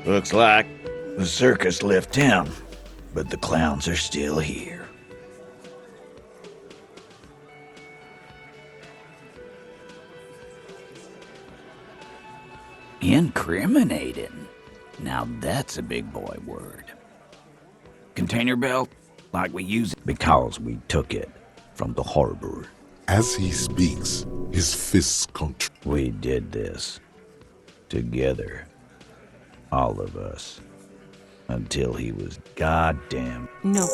Looks like the circus left town, but the clowns are still here. Incriminating. Now that's a big boy word. Container belt, like we use it because we took it from the harbor. As he speaks, his fists contract. We did this together, all of us, until he was goddamn. No.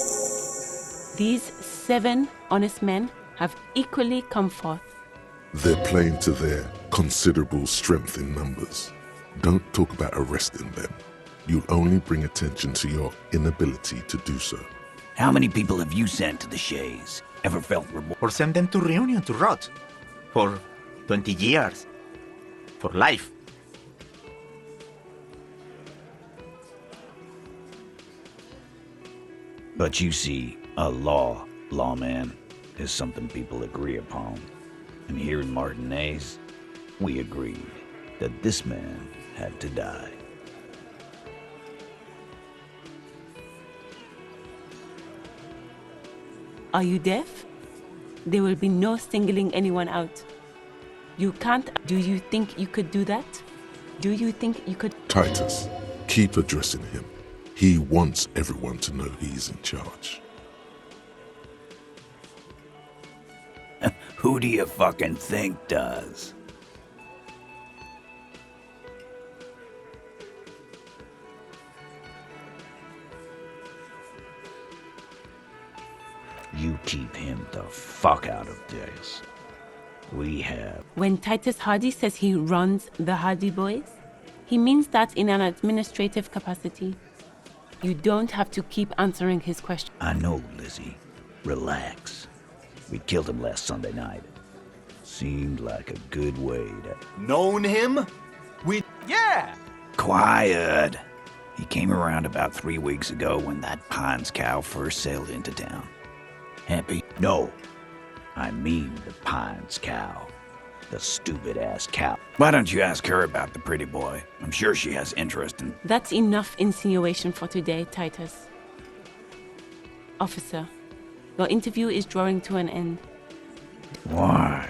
These 7 honest men have equally come forth. They're playing to their considerable strength in numbers. Don't talk about arresting them. You'll only bring attention to your inability to do so. How many people have you sent to the Shays? Ever felt remorse? Or send them to Reunion to rot. For 20 years. For life. But you see, a lawman, is something people agree upon. And here in Martinez, we agreed that this man had to die. Are you deaf? There will be no singling anyone out. You can't. Do you think you could do that? Do you think you could? Titus, keep addressing him. He wants everyone to know he's in charge. Who do you fucking think does? You keep him the fuck out of this. We have... When Titus Hardy says he runs the Hardy Boys, he means that in an administrative capacity. You don't have to keep answering his question. I know, Lizzie. Relax. We killed him last Sunday night. Seemed like a good way to... Known him? Yeah! Quiet. He came around about 3 weeks ago when that Pines cow first sailed into town. Happy? No. I mean the Pines cow. The stupid-ass cow. Why don't you ask her about the pretty boy? I'm sure she has interest in... That's enough insinuation for today, Titus. Officer, your interview is drawing to an end. Why?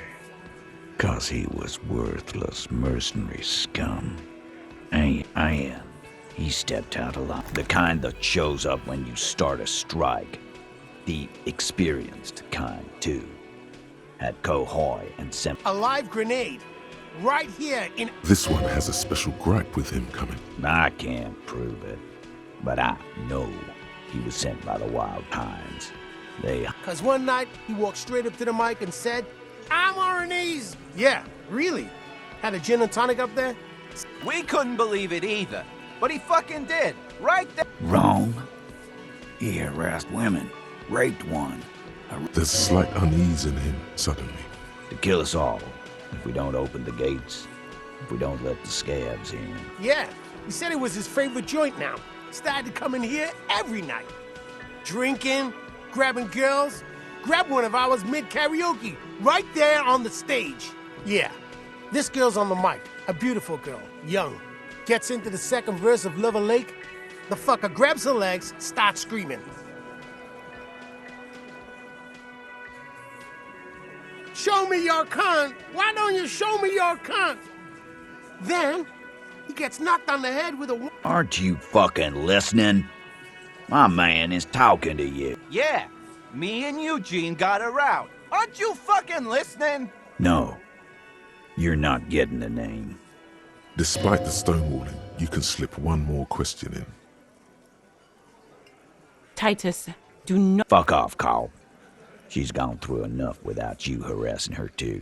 'Cause he was worthless mercenary scum. I am. He stepped out alive. The kind that shows up when you start a strike. The experienced kind, too. At Cohoy and A live grenade. Right here in... This one has a special gripe with him coming. I can't prove it, but I know he was sent by the Wild Pines. Cause one night, he walked straight up to the mic and said, I'm RNA's. Yeah, really. Had a gin and tonic up there? We couldn't believe it either, but he fucking did. Right there. Wrong. He harassed women, raped one. There's slight unease in him suddenly. To kill us all, if we don't open the gates, if we don't let the scabs in. Yeah, he said it was his favorite joint now. Started to come in here every night. Drinking, grabbing girls. Grab one of ours mid-karaoke, right there on the stage. Yeah, this girl's on the mic, a beautiful girl, young. Gets into the second verse of Lover Lake. The fucker grabs her legs, starts screaming. Show me your cunt! Why don't you show me your cunt? Then, he gets knocked on the head with a... Aren't you fucking listening? My man is talking to you. Yeah, me and Eugene got around. Aren't you fucking listening? No, you're not getting the name. Despite the stonewalling, you can slip one more question in. Titus, do not... Fuck off, Carl. She's gone through enough without you harassing her too.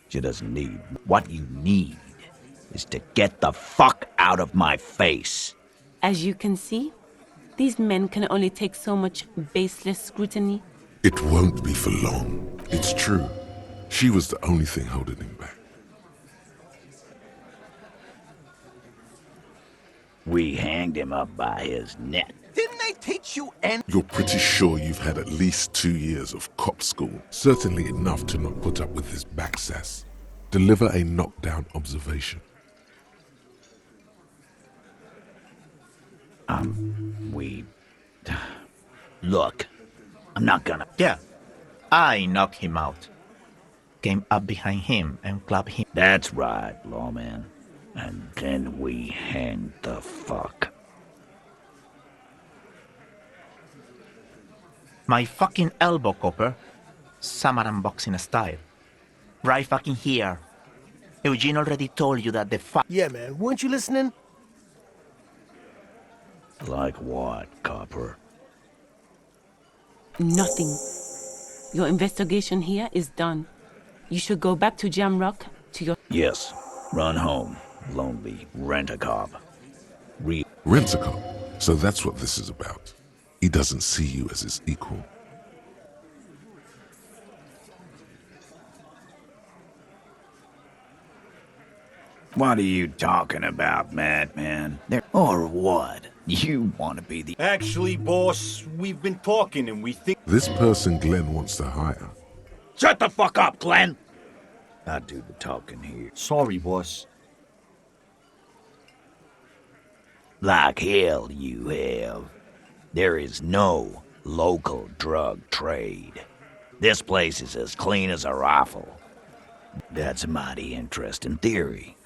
She doesn't need... What you need is to get the fuck out of my face. As you can see, these men can only take so much baseless scrutiny. It won't be for long. It's true. She was the only thing holding him back. We hanged him up by his neck. Didn't they teach you any... You're pretty sure you've had at least 2 years of cop school. Certainly enough to not put up with his back sass. Deliver a knockdown observation. We... Look, I'm not gonna... Yeah, I knocked him out. Came up behind him and clapped him. That's right, lawman. And then we hanged the fuck. My fucking elbow, Copper. Samurai boxing style. Right fucking here. Eugene already told you that the fuck. Yeah, man. Weren't you listening? Like what, Copper? Nothing. Your investigation here is done. You should go back to Jamrock to your... Yes. Run home. Lonely. Rent a cop. Rent-a-cop. So that's what this is about. He doesn't see you as his equal. What are you talking about, madman? Or what? You want to be the... Actually, boss, we've been talking and we think... This person Glenn wants to hire. Shut the fuck up, Glenn! I do the talking here. Sorry, boss. Like hell you have. There is no local drug trade. This place is as clean as a rifle. That's a mighty interesting theory.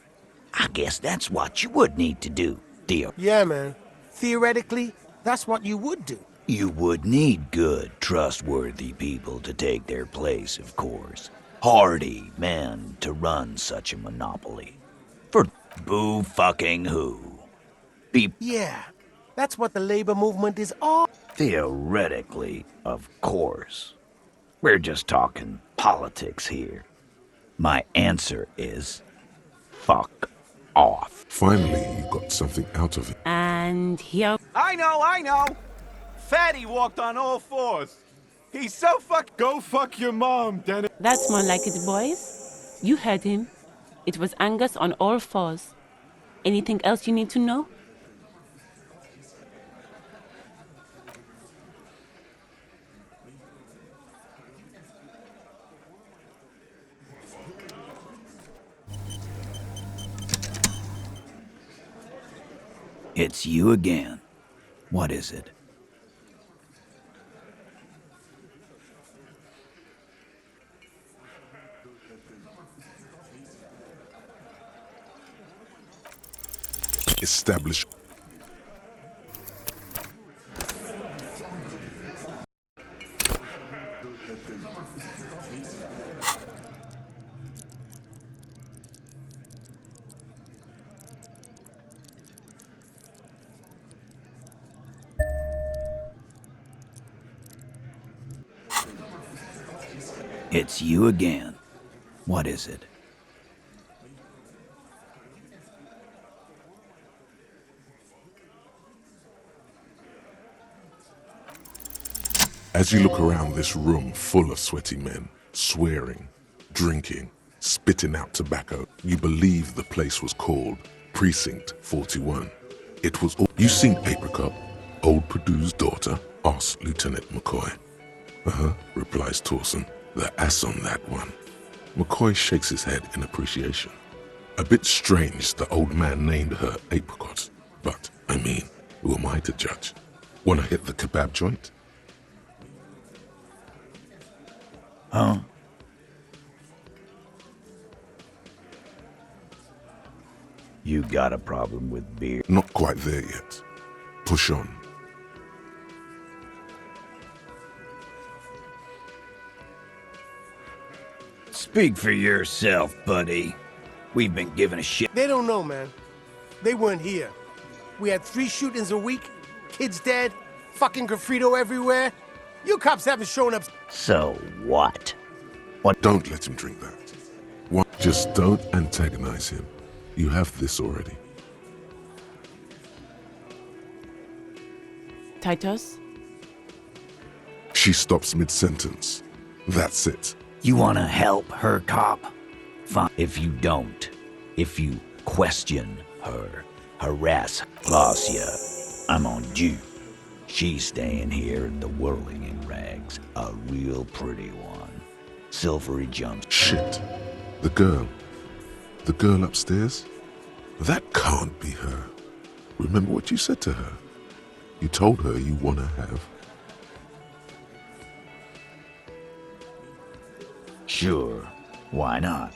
I guess that's what you would need to do, Theo. Yeah, man. Theoretically, that's what you would do. You would need good, trustworthy people to take their place, of course. Hardy men to run such a monopoly. For boo fucking who? Yeah, that's what the labor movement is all... Theoretically, of course. We're just talking politics here. My answer is... fuck off. Finally, you got something out of it. And here... I know! Fatty walked on all fours. He's so Go fuck your mom, Dennis. That's more like it, boys. You heard him. It was Angus on all fours. Anything else you need to know? It's you again. What is it? Establish. It's you again. What is it? As you look around this room full of sweaty men, swearing, drinking, spitting out tobacco, you believe the place was called Precinct 41. It was all... You seen Apricot, old Purdue's daughter? Asks Lieutenant McCoy. Uh-huh, replies Torson. The ass on that one. McCoy shakes his head in appreciation. A bit strange the old man named her Apricot, but, I mean, who am I to judge? Wanna hit the kebab joint? Huh? You got a problem with beer? Not quite there yet. Push on. Speak for yourself, buddy. We've been giving a shit. They don't know, man. They weren't here. We had 3 shootings a week, kids dead, fucking graffito everywhere. You cops haven't shown up. So what? Don't let him drink that. Just don't antagonize him. You have this already. Titus? She stops mid-sentence. That's it. You wanna help her, cop? Fine. If you don't, if you question her, harass Glacia, I'm on you. She's staying here in the whirling in rags, a real pretty one. Silvery jumps. Shit. The girl. The girl upstairs? That can't be her. Remember what you said to her? You told her you want to have. Sure, why not?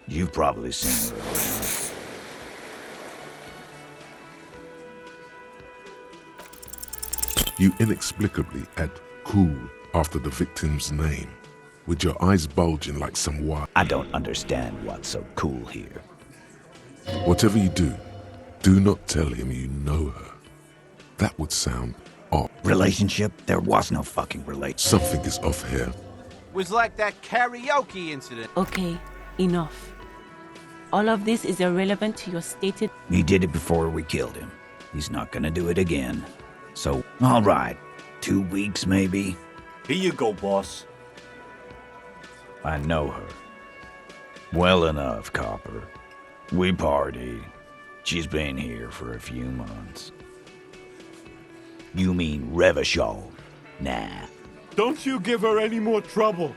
You've probably seen her around. You inexplicably add cool after the victim's name, with your eyes bulging like some wild. I don't understand what's so cool here. Whatever you do not tell him you know her. That would sound off. Relationship? There was no fucking relationship. Something is off here. Was like that karaoke incident. Okay, enough. All of this is irrelevant to your stated... He did it before we killed him. He's not gonna do it again. So, alright. 2 weeks, maybe? Here you go, boss. I know her. Well enough, Copper. We party. She's been here for a few months. You mean Revachol? Nah. Don't you give her any more trouble.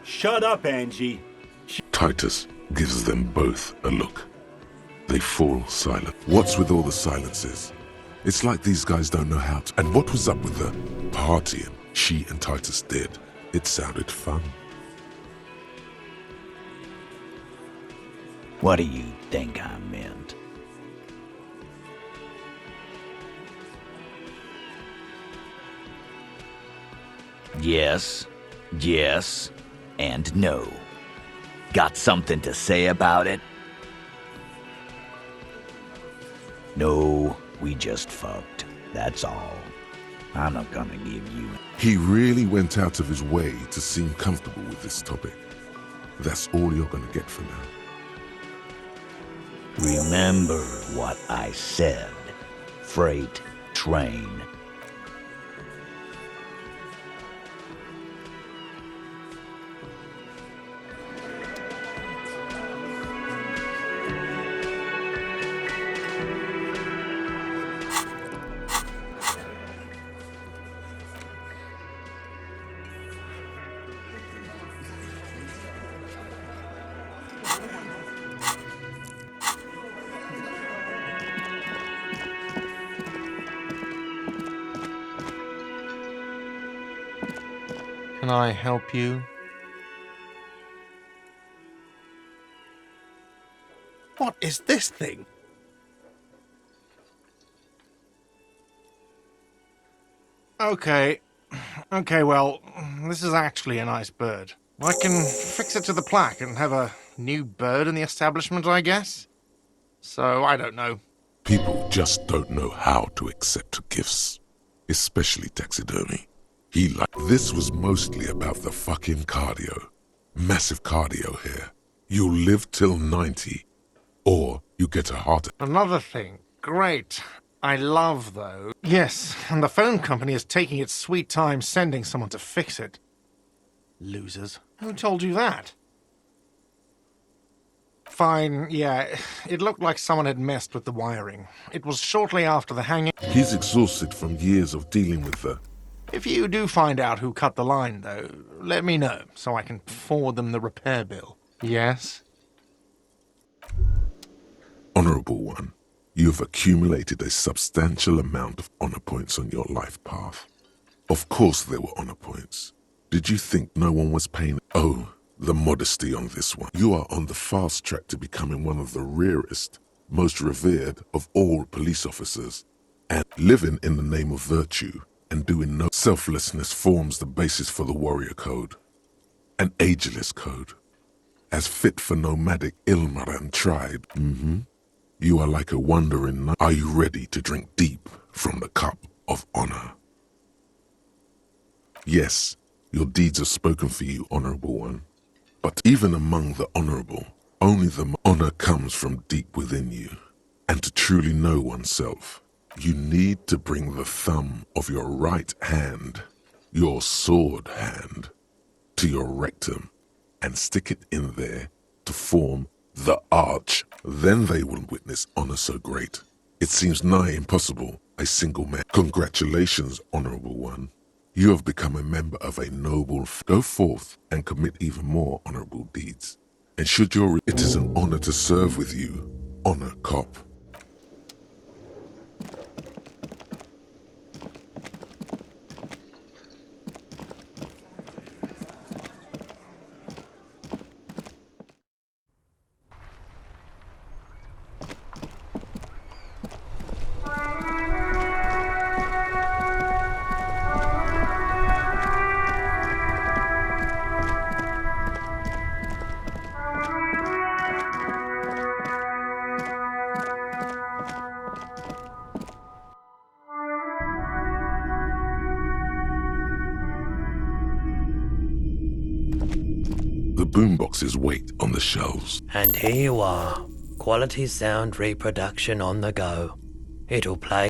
Shut up, Angie. Titus gives them both a look. They fall silent. What's with all the silences? It's like these guys don't know how to. And what was up with the partying she and Titus did? It sounded fun. What do you think I meant? Yes, yes, and no. Got something to say about it? No, we just fucked. That's all. I'm not gonna give you... He really went out of his way to seem comfortable with this topic. That's all you're gonna get for now. Remember what I said. Freight train. Can I help you? What is this thing? Okay. Okay, well, this is actually a nice bird. I can fix it to the plaque and have a new bird in the establishment, I guess? So, I don't know. People just don't know how to accept gifts, especially taxidermy. This was mostly about the fucking cardio. Massive cardio here. You'll live till 90, or you get a heart attack. Another thing. Great. I love, though. Yes, and the phone company is taking its sweet time sending someone to fix it. Losers. Who told you that? Fine, yeah. It looked like someone had messed with the wiring. It was shortly after the hanging. He's exhausted from years of dealing with the... If you do find out who cut the line, though, let me know, so I can forward them the repair bill. Yes? Honorable One, you have accumulated a substantial amount of honor points on your life path. Of course there were honor points. Did you think no one was paying? Oh, the modesty on this one. You are on the fast track to becoming one of the rarest, most revered of all police officers, and living in the name of virtue and doing no selflessness forms the basis for the warrior code, an ageless code, as fit for nomadic Ilmaran tribe. You are like a wandering knight. Are you ready to drink deep from the cup of honor? Yes, your deeds have spoken for you, Honorable One. But even among the honorable, only the honor comes from deep within you. And to truly know oneself, you need to bring the thumb of your right hand, your sword hand, to your rectum and stick it in there to form the arch. Then they will witness honor so great. It seems nigh impossible, a single man. Congratulations, Honorable One. You have become a member of a noble... Go forth and commit even more honorable deeds. And should your... It is an honor to serve with you, Honor Cop. boomboxes wait on the shelves. And here you are. Quality sound reproduction on the go. It'll play.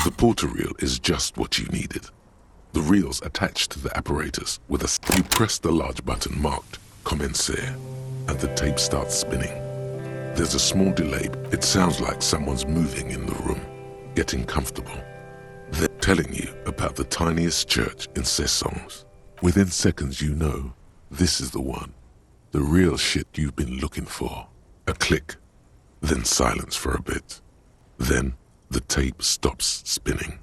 The porter reel is just what you needed. The reel's attached to the apparatus with a... You press the large button marked Commencer, and the tape starts spinning. There's a small delay. It sounds like someone's moving in the room, getting comfortable. They're telling you about the tiniest church in Cessons. Within seconds you know, this is the one. The real shit you've been looking for. A click, then silence for a bit. Then the tape stops spinning.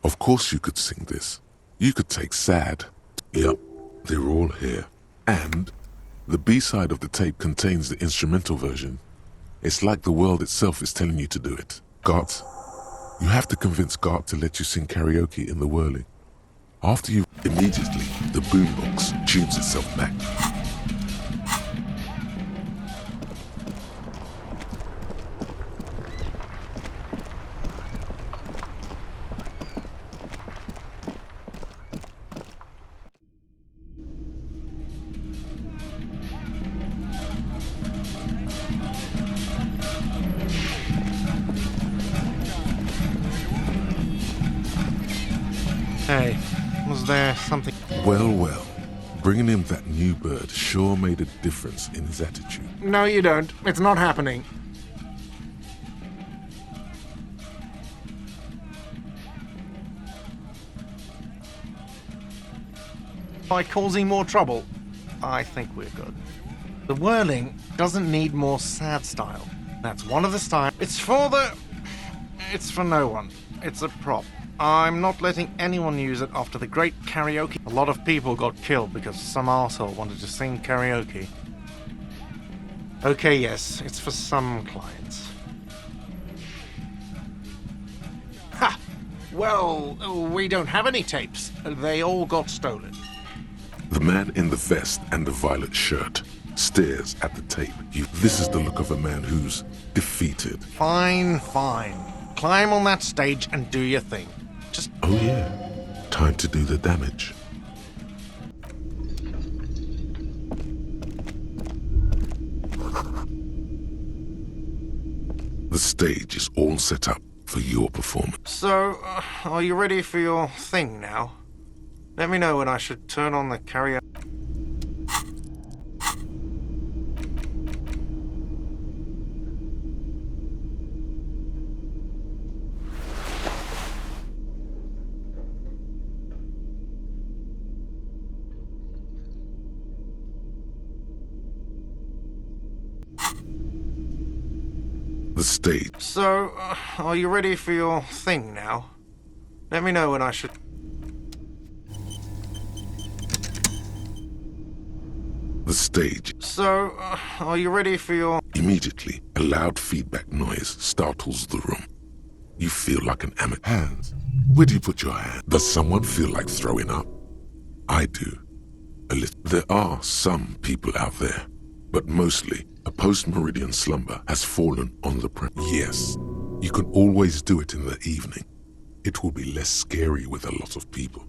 Of course you could sing this. You could take Sad. Yup, they're all here. And the B-side of the tape contains the instrumental version. It's like the world itself is telling you to do it. Gart, you have to convince Gart to let you sing karaoke in the whirling. After you... Immediately, the boombox tunes itself back. Hey, was there something? Well, well. Bringing him that new bird sure made a difference in his attitude. No, you don't. It's not happening. By causing more trouble, I think we're good. The whirling doesn't need more sad style. That's one of the styles. It's for no one. It's a prop. I'm not letting anyone use it after the great karaoke. A lot of people got killed because some arsehole wanted to sing karaoke. Okay, yes, it's for some clients. Ha! Well, we don't have any tapes. They all got stolen. The man in the vest and the violet shirt stares at the tape. This is the look of a man who's defeated. Fine. Climb on that stage and do your thing. Just... Oh yeah, time to do the damage. The stage is all set up for your performance. So, are you ready for your thing now? Let me know when I should turn on the karaoke. The stage. So, are you ready for your thing now? Let me know when I should... The stage. So, are you ready for your... Immediately, a loud feedback noise startles the room. You feel like an amateur. Hands. Where do you put your hand? Does someone feel like throwing up? I do. A little. There are some people out there, but mostly a post-meridian slumber has fallen on the premise. Yes, you can always do it in the evening. It will be less scary with a lot of people.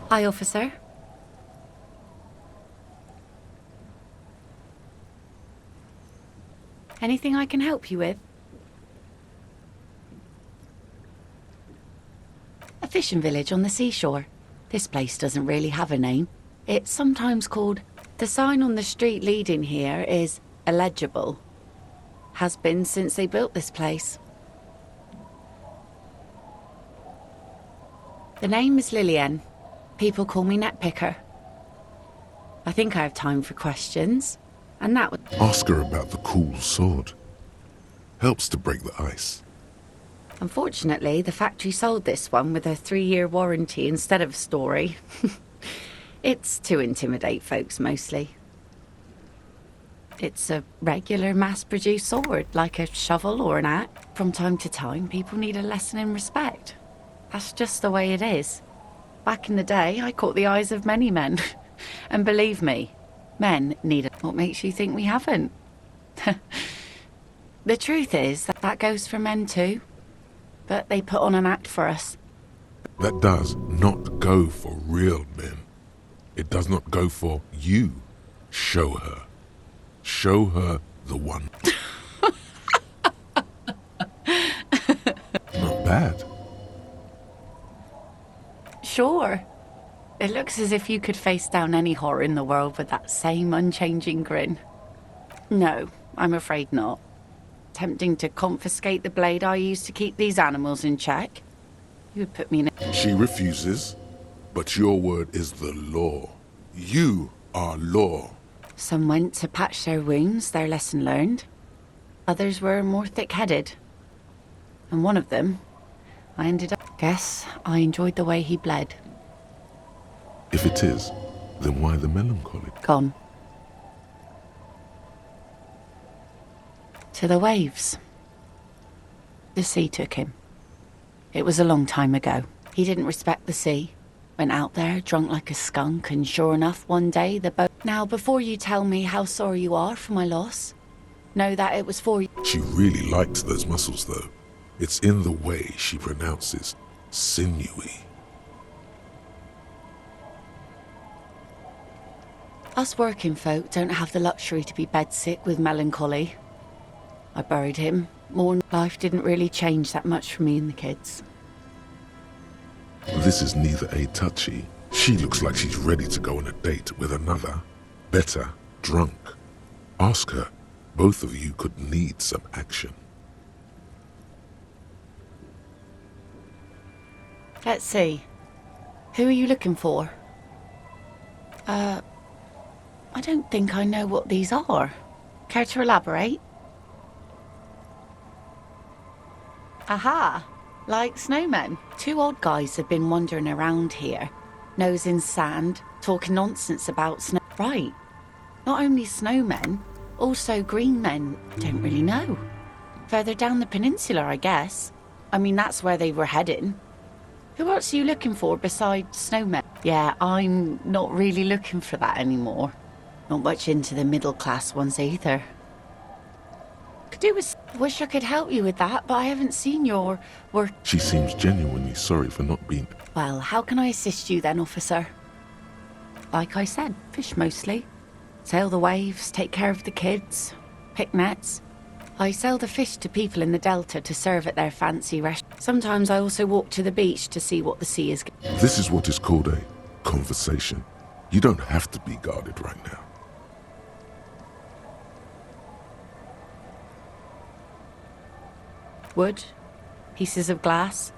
Hi, officer. Anything I can help you with? A fishing village on the seashore. This place doesn't really have a name. It's sometimes called... The sign on the street leading here is illegible. Has been since they built this place. The name is Lillian. People call me Netpicker. I think I have time for questions. And that would... Ask her about the cool sword. Helps to break the ice. Unfortunately, the factory sold this one with a 3-year warranty instead of a story. It's to intimidate folks, mostly. It's a regular mass-produced sword, like a shovel or an axe. From time to time, people need a lesson in respect. That's just the way it is. Back in the day, I caught the eyes of many men. And believe me, men need it. What makes you think we haven't? The truth is that goes for men too. But they put on an act for us. That does not go for real men. It does not go for you. Show her. Show her the one. Not bad. Sure. It looks as if you could face down any horror in the world with that same unchanging grin. No, I'm afraid not. Tempting to confiscate the blade I use to keep these animals in check. You would put me in a... She refuses, but your word is the law. You are law. Some went to patch their wounds, their lesson learned. Others were more thick-headed. And one of them, I ended up... Guess I enjoyed the way he bled. If it is, then why the melancholy? Gone. To the waves. The sea took him. It was a long time ago. He didn't respect the sea. Went out there, drunk like a skunk, and sure enough, one day the boat... Now, before you tell me how sorry you are for my loss, know that it was for you. She really liked those muscles, though. It's in the way she pronounces sinewy. Us working folk don't have the luxury to be bedsick with melancholy. I buried him. Life didn't really change that much for me and the kids. This is neither a touchy. She looks like she's ready to go on a date with another, better, drunk. Ask her. Both of you could need some action. Let's see. Who are you looking for? I don't think I know what these are. Care to elaborate? Aha! Like snowmen. 2 odd guys have been wandering around here, nose in sand, talking nonsense about snow. Right. Not only snowmen, also green men. Don't really know. Further down the peninsula, I guess. I mean, that's where they were heading. Who else are you looking for besides snowmen? Yeah, I'm not really looking for that anymore. Not much into the middle class ones either. Could do with... Wish I could help you with that, but I haven't seen your work. She seems genuinely sorry for not being... Well, how can I assist you then, officer? Like I said, fish mostly. Sail the waves, take care of the kids, pick nets. I sell the fish to people in the Delta to serve at their fancy restaurants. Sometimes I also walk to the beach to see what the sea is... This is what is called a conversation. You don't have to be guarded right now. Wood, pieces of glass.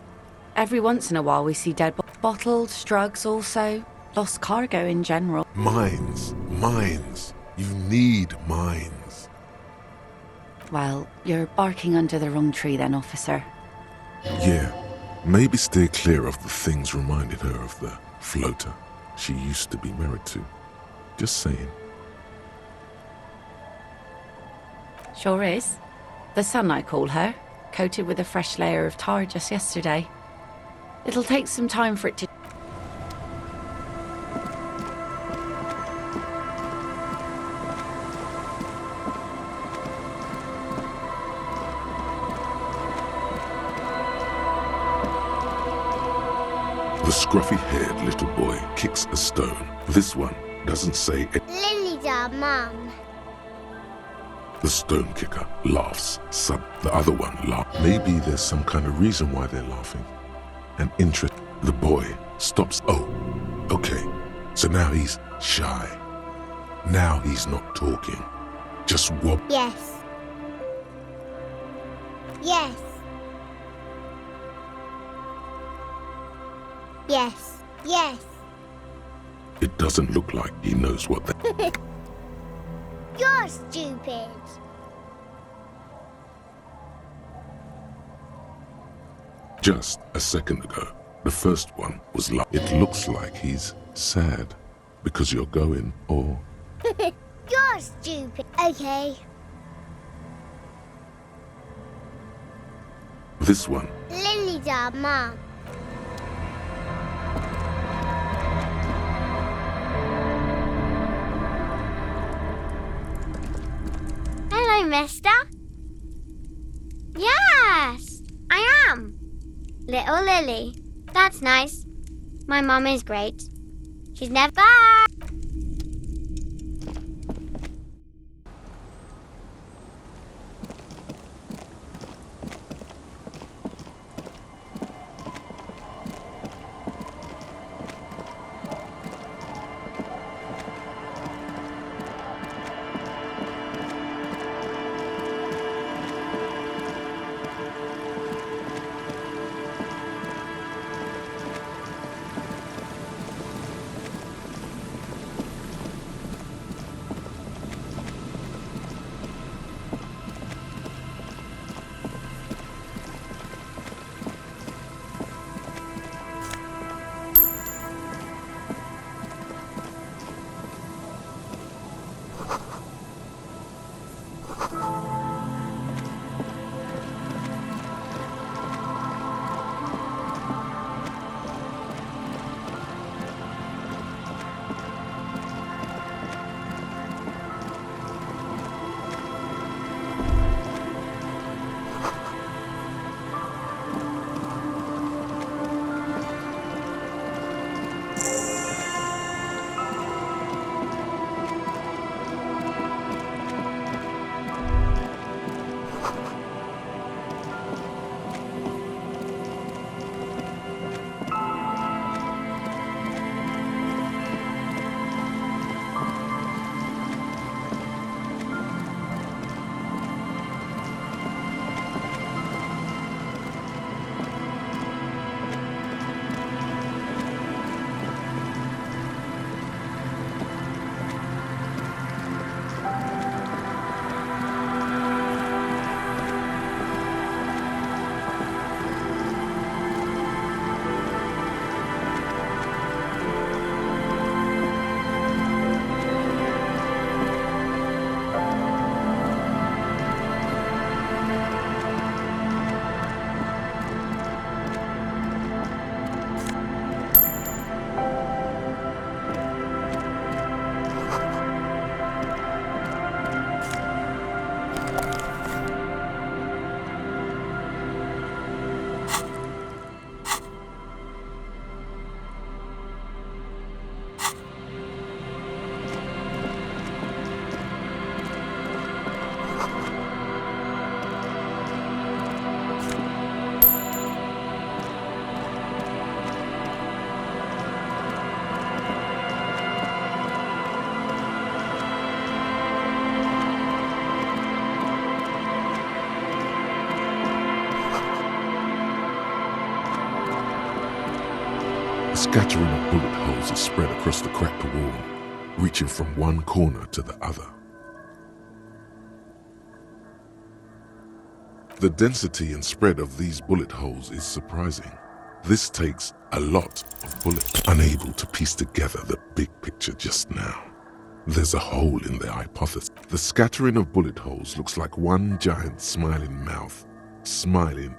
Every once in a while we see dead bottles, drugs also, lost cargo in general. Mines. Mines. You need mines. Well, you're barking under the wrong tree then, officer. Yeah. Maybe steer clear of the things reminded her of the floater she used to be married to. Just saying. Sure is. The sun, I call her. Coated with a fresh layer of tar just yesterday. It'll take some time for it to... The scruffy-haired little boy kicks a stone. This one doesn't say it. Lily's our mum. The stone kicker laughs. The other one laughs. Maybe there's some kind of reason why they're laughing. An interest. The boy stops. Oh, okay. So now he's shy. Now he's not talking. Just wob. Yes. Yes. Yes. Yes. It doesn't look like he knows what they... You're stupid. Just a second ago, the first one was like... It looks like he's sad because you're going, or... You're stupid. Okay. This one. Lily's our mum. Hello, mister. Yes, I am. Little Lily. That's nice. My mum is great. She's never... Bye! A scattering of bullet holes is spread across the cracked wall, reaching from one corner to the other. The density and spread of these bullet holes is surprising. This takes a lot of bullets. Unable to piece together the big picture just now. There's a hole in the hypothesis. The scattering of bullet holes looks like one giant smiling mouth, smiling.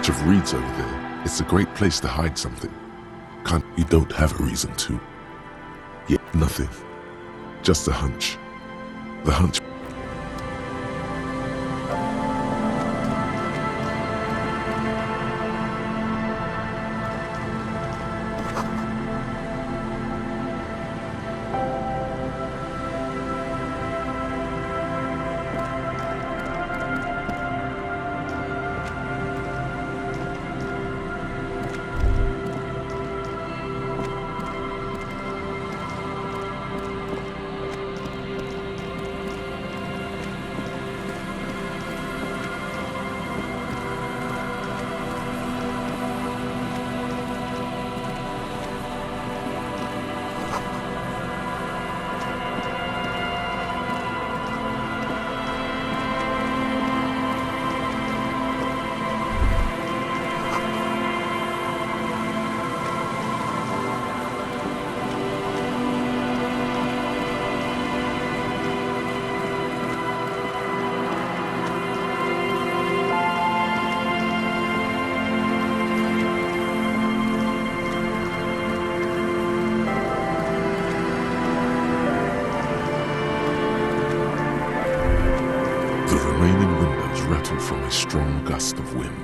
of reeds over there. It's a great place to hide something. You don't have a reason to. Yet nothing. Just a hunch. The hunch. From a strong gust of wind.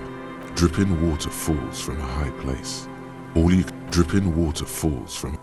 Dripping water falls from a high place. Dripping water falls from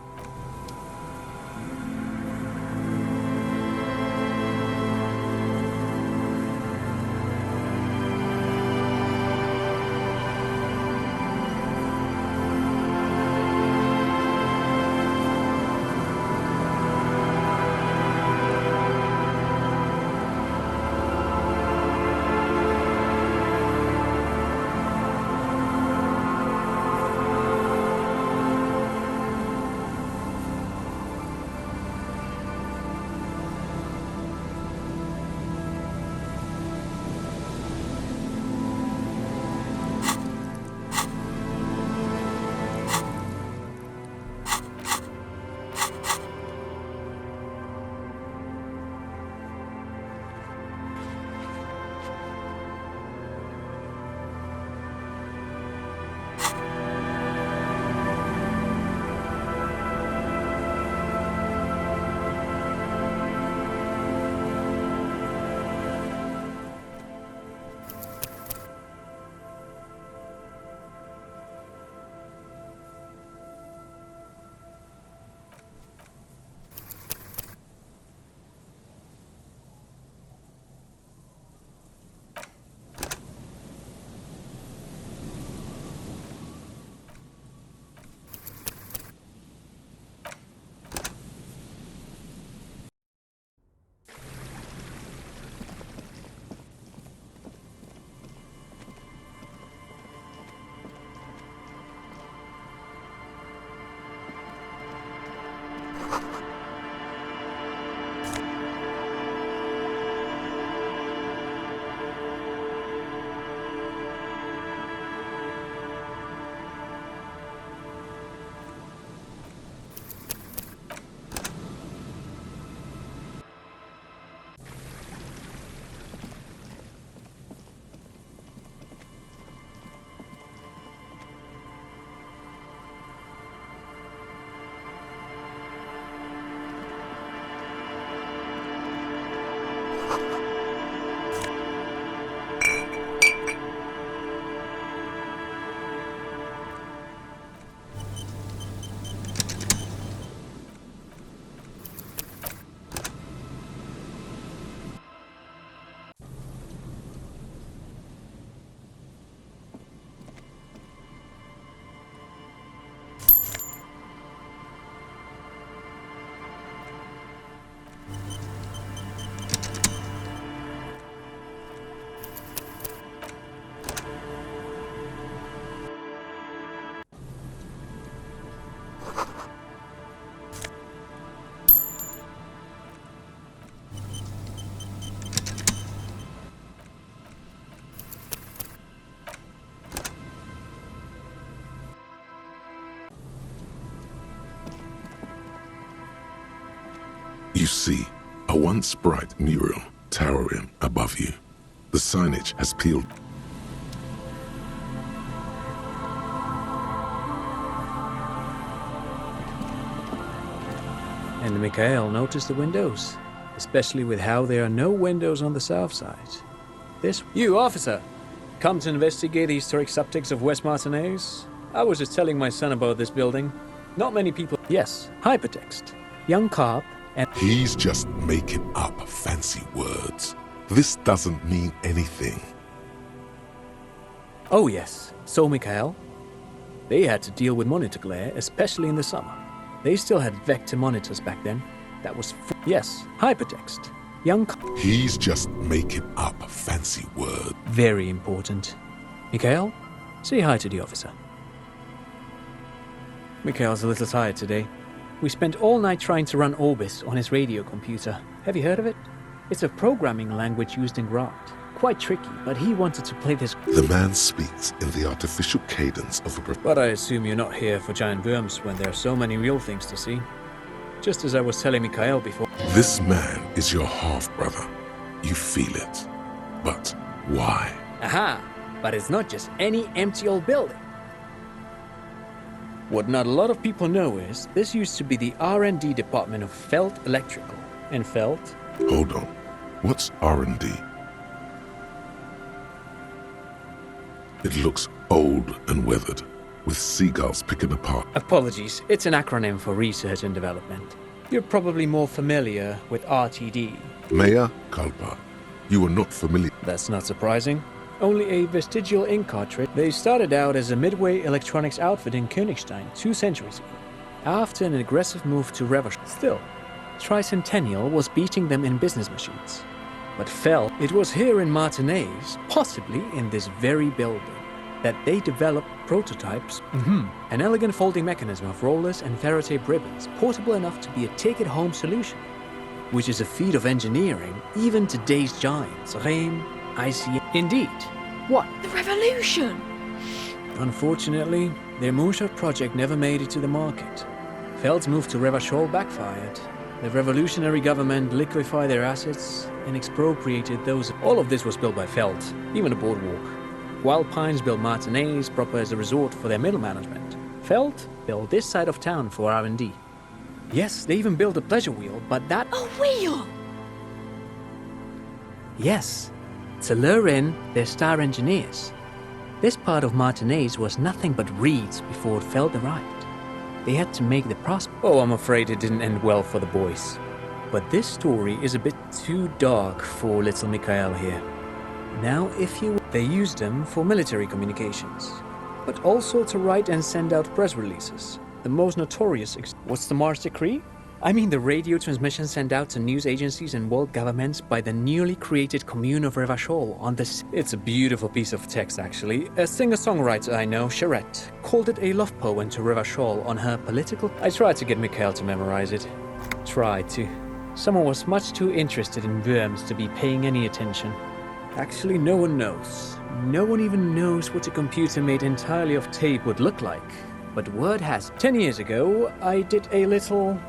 You see a once bright mural towering above you. The signage has peeled. And Mikhail noticed the windows, especially with how there are no windows on the south side. You, officer! Come to investigate the historic subtext of West Martinez? I was just telling my son about this building. Not many people... Yes, hypertext. Young cop and... He's just making up fancy words. This doesn't mean anything. Oh yes, so Mikhail. They had to deal with monitor glare, especially in the summer. They still had vector monitors back then. That was... Yes, hypertext. Young... He's just making up fancy words. Very important. Mikhail, say hi to the officer. Mikhail's a little tired today. We spent all night trying to run Orbis on his radio computer. Have you heard of it? It's a programming language used in Grant. Quite tricky, but he wanted to play this... The man speaks in the artificial cadence of a... But I assume you're not here for giant worms when there are so many real things to see. Just as I was telling Mikhail before... This man is your half-brother. You feel it. But why? Aha! But it's not just any empty old building. What not a lot of people know is, this used to be the R&D department of Felt Electrical. And Felt... Hold on. What's R&D? It looks old and weathered, with seagulls picking apart. Apologies, it's an acronym for Research and Development. You're probably more familiar with RTD. Mea culpa. You are not familiar. That's not surprising. Only a vestigial ink cartridge. They started out as a midway electronics outfit in Königstein 2 centuries ago, after an aggressive move to Revachol. Still, Tricentennial was beating them in business machines. But felt it was here in Martinez, possibly in this very building, that they developed prototypes. An elegant folding mechanism of rollers and ferrotape ribbons, portable enough to be a take-it-home solution, which is a feat of engineering even today's giants, Rehm, ICM. Indeed. What? The revolution! Unfortunately, their moonshot project never made it to the market. Feld's move to Revachol backfired. The revolutionary government liquefied their assets and expropriated those. All of this was built by Feld, even the boardwalk. Wild Pines built Martinez proper as a resort for their middle management. Feld built this side of town for R&D. Yes, they even built a pleasure wheel, but that... A wheel? Yes, to lure in their star engineers. This part of Martinez was nothing but reeds before Feld arrived. They had to make the prospect. Oh, I'm afraid it didn't end well for the boys. But this story is a bit too dark for little Mikhail here. Now, they used them for military communications, but also to write and send out press releases. The most notorious... What's the Mars Decree? I mean the radio transmission sent out to news agencies and world governments by the newly created commune of Revachol on the... It's a beautiful piece of text, actually. A singer-songwriter I know, Charette, called it a love poem to Revachol on her political... I tried to get Mikhail to memorize it. Tried to. Someone was much too interested in worms to be paying any attention. Actually, no one knows. No one even knows what a computer made entirely of tape would look like. But word has... 10 years ago, I did a little...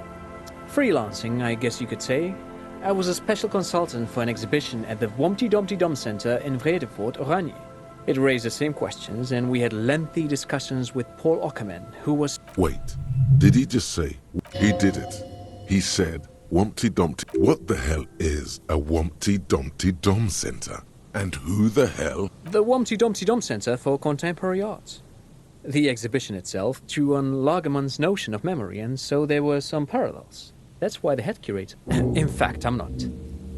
freelancing, I guess you could say. I was a special consultant for an exhibition at the Womty Dumpty Dum Center in Vredefort, Oranje. It raised the same questions, and we had lengthy discussions with Paul Ockerman, who was... Wait, did he just say... He did it. He said, Womty Dumpty... What the hell is a Womty Dumpty Dum Center? And who the hell... The Womty Dumpty Dum Center for Contemporary Art. The exhibition itself drew on Lagerman's notion of memory, and so there were some parallels. That's why the head curator... In fact, I'm not.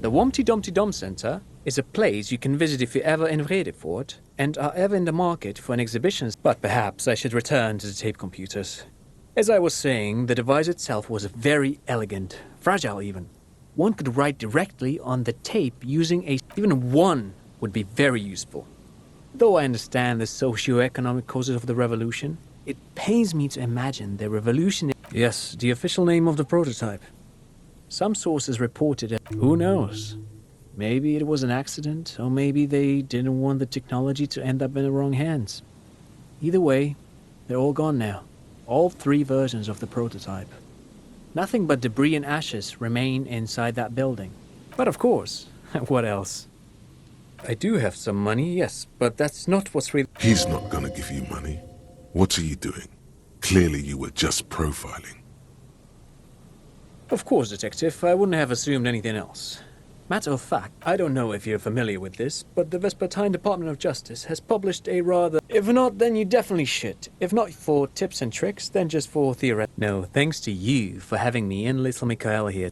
The Womty Dumpty Dum Center is a place you can visit if you're ever in Vredefort and are ever in the market for an exhibition. But perhaps I should return to the tape computers. As I was saying, the device itself was very elegant, fragile even. One could write directly on the tape using a... Even one would be very useful. Though I understand the socio-economic causes of the revolution, it pains me to imagine the revolution... Yes, the official name of the prototype. Some sources reported it. Who knows? Maybe it was an accident, or maybe they didn't want the technology to end up in the wrong hands. Either way, they're all gone now. All 3 versions of the prototype. Nothing but debris and ashes remain inside that building. But of course, what else? I do have some money, yes, but that's not what's really... He's not gonna give you money. What are you doing? Clearly you were just profiling. Of course, Detective. I wouldn't have assumed anything else. Matter of fact, I don't know if you're familiar with this, but the Vespertine Department of Justice has published a rather... If not, then you definitely should. If not for tips and tricks, then just for theoret... No, thanks to you for having me and little Mikael here.